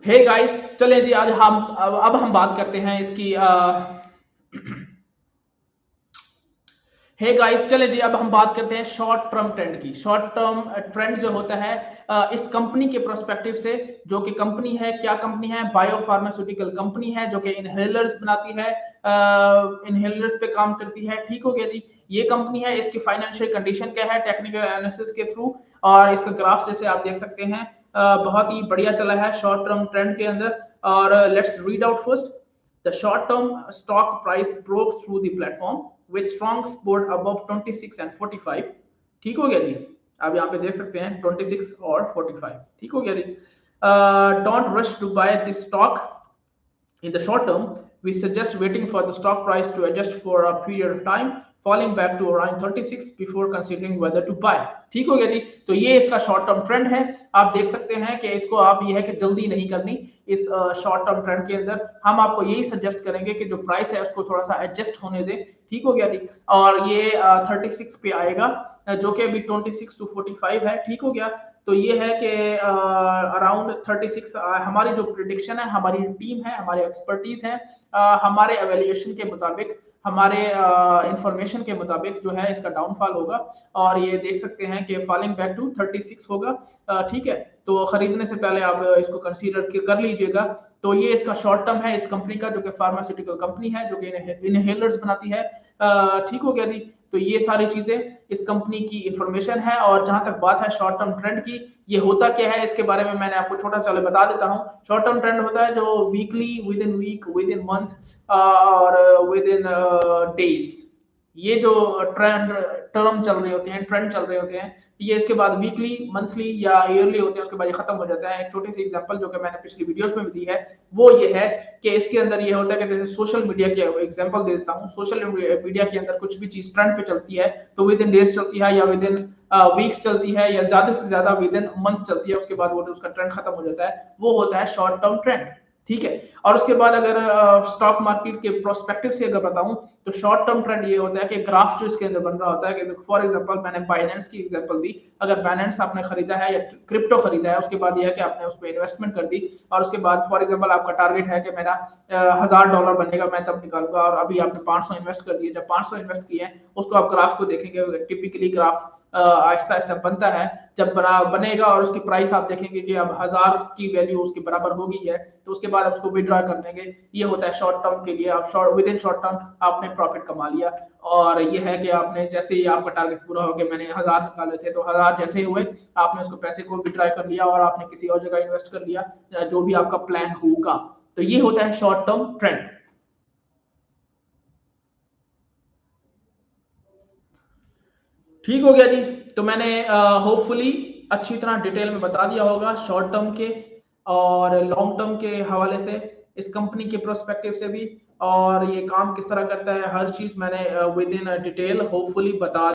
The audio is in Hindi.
हे गाइस, चलें जी। आज हम अब हम बात करते हैं इसकी हे गाइस, चले जी। अब हम बात करते हैं शॉर्ट टर्म ट्रेंड की। शॉर्ट टर्म ट्रेंड जो होता है इस कंपनी के प्रोस्पेक्टिव से, जो कि कंपनी है, क्या कंपनी है, बायो फार्मास्यूटिकल कंपनी है जो कि इनहेलर्स बनाती है, इनहेलर्स पे काम करती है। ठीक हो गया जी। ये कंपनी है, इसकी फाइनेंशियल कंडीशन क्या है, टेक्निकल एनालिसिस के थ्रू और इसका ग्राफ जैसे आप देख सकते हैं बहुत ही बढ़िया चला है शॉर्ट टर्म ट्रेंड के अंदर। और let's read out first. The short-term stock price broke through the platform with strong support above 26 and 45। ठीक हो गया जी। आप यहाँ पे देख सकते हैं 26 और 45। ठीक हो गया जी। Don't rush to buy this stock in the short term. We suggest waiting for the stock price to adjust for a period of time, falling back to around 36 before considering whether to buy। ठीक हो गया जी। तो ये इसका शॉर्ट टर्म ट्रेंड है। आप देख सकते हैं कि इसको आप ये है कि जल्दी नहीं करनी इस शॉर्ट टर्म ट्रेंड के अंदर। हम आपको यही सजेस्ट करेंगे कि जो प्राइस है उसको थोड़ा सा एडजस्ट होने दें। ठीक हो गया जी। और ये 36 पे आएगा जो कि अभी 26 to 45 है। ठीक हो गया। तो ये है कि अराउंड 36 हमारी जो प्रिडिक्शन है, हमारी टीम है, हमारे एक्सपर्टीज है, हमारे एवेल्युएशन के मुताबिक, हमारे इंफॉर्मेशन के मुताबिक जो है इसका डाउनफॉल होगा। और ये देख सकते हैं कि फॉलिंग बैक टू 36 होगा। ठीक है। तो खरीदने से पहले आप इसको कंसीडर कर लीजिएगा। तो ये इसका शॉर्ट टर्म है इस कंपनी का, जो कि फार्मास्यूटिकल कंपनी है, जो कि इनहेलर्स बनाती है। ठीक हो गया जी। तो ये सारी चीजें इस कंपनी की इंफॉर्मेशन है। और जहां तक बात है शॉर्ट टर्म ट्रेंड की, ये होता क्या है इसके बारे में मैंने आपको छोटा सा बता देता हूँ। शॉर्ट टर्म ट्रेंड होता है जो weekly, within week, within month और विद इन डेज, ये जो ट्रेंड टर्म चल रहे होते हैं, ट्रेंड चल रहे होते हैं, ये इसके बाद वीकली, मंथली या ईयरली होते हैं, उसके बाद ये खत्म हो जाता है। एक छोटी सी एग्जांपल जो कि मैंने पिछली वीडियोस में भी दी है वो ये है कि इसके अंदर ये होता है कि जैसे सोशल मीडिया की एग्जांपल दे देता हूँ। सोशल मीडिया के अंदर कुछ भी चीज ट्रेंड पे चलती है तो विद इन डेज चलती है, या विद इन वीक्स चलती है, या ज्यादा से ज्यादा विद इन मंथ चलती है। उसके बाद वो उसका ट्रेंड खत्म हो जाता है, वो होता है शॉर्ट टर्म ट्रेंड। ठीक है। और उसके बाद अगर स्टॉक मार्केट के प्रोस्पेक्टिव से अगर बताऊं तो शॉर्ट टर्म ट्रेंड ये होता है कि ग्राफ जो इसके अंदर बन रहा होता है कि फॉर एग्जांपल मैंने बाइनेंस की एग्जांपल दी। अगर बाइनेंस आपने खरीदा है या क्रिप्टो खरीदा है, उसके बाद ये है कि आपने उस पर इन्वेस्टमेंट कर दी, और उसके बाद फॉर एग्जांपल आपका टारगेट है कि मेरा $1000 बनेगा, मैं तब निकालूंगा, और अभी आपने 500 इन्वेस्ट कर दिए। जब 500 इन्वेस्ट किए हैं उसको आप ग्राफ को देखेंगे, टिपिकली ग्राफ आहिस्ता आहिस्ता बनता है। जब बनेगा और उसकी प्राइस आप देखेंगे कि अब 1000 की वैल्यू उसके बराबर हो गई है, तो उसके बाद उसको विड्रॉ कर देंगे। ये होता है शॉर्ट टर्म के लिए। आप विद इन शॉर्ट टर्म आपने प्रॉफिट कमा लिया। और ये है कि आपने जैसे ही आपका टारगेट पूरा हो गया, मैंने 1000 निकाले थे तो 1000 जैसे ही हुए आपने उसको पैसे को विड्रॉ कर लिया और आपने किसी और जगह इन्वेस्ट कर लिया, जो भी आपका प्लान होगा। तो ये होता है शॉर्ट टर्म ट्रेंड। ठीक हो गया जी। तो मैंने होपफुली अच्छी तरह डिटेल में बता दिया होगा शॉर्ट टर्म के और लॉन्ग टर्म के हवाले से, इस कंपनी के प्रोस्पेक्टिव से भी, और ये काम किस तरह करता है, हर चीज मैंने विद इन डिटेल होपफुली बता